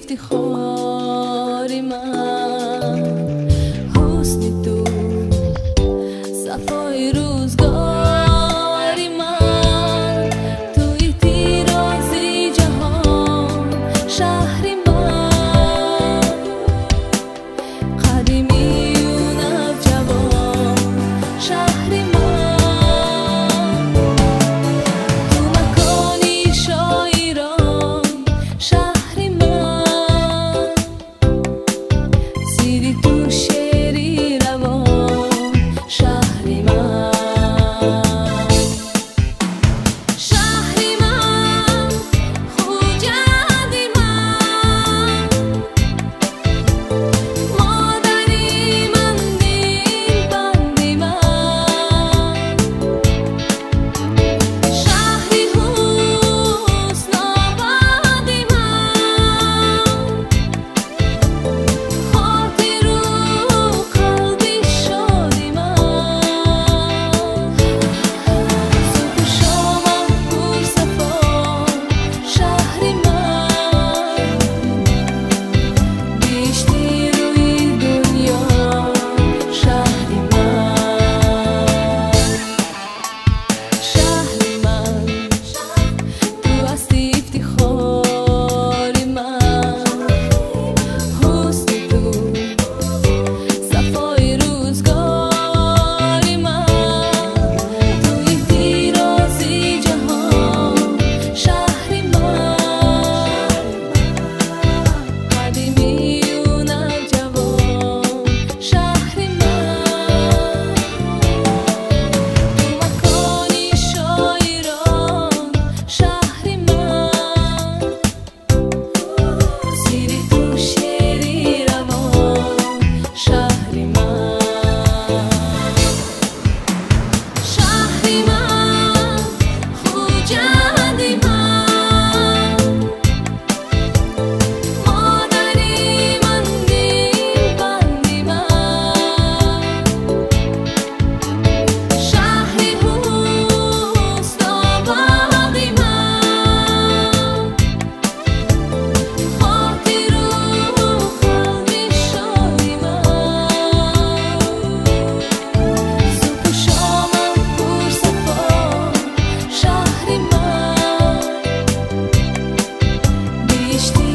افتخاری من، حسن تو صفای روزگاری من، توی تیرازی جهان شهری من، قدیمی و نوجوان شهری من، تو مکانی شایران شهری من، سیدی تو شعری روان شهری من، شهری من خوجندی من، مادری من دل بندی من، شهری حسن آبادی من، خاطر و قلبی شادی من، صبح و شامم پر صفا شهری من، بیشتی روی دنیا شهری من، شهری من تو هستی افتخاری من، حسن تو صفای روزگاری من، توی تیرازی جهان شهری من، قدیمی و نوجوان شهری من، تو مکانی شایران شهری من، سیری تو شعری روان شهری من، شهری من خوجندی من، مادری من دل بندی من، شهری حسن آبادی من، خاطر و قلبی شادی من، صبح و شامم پر صفا شهری من، بیشتی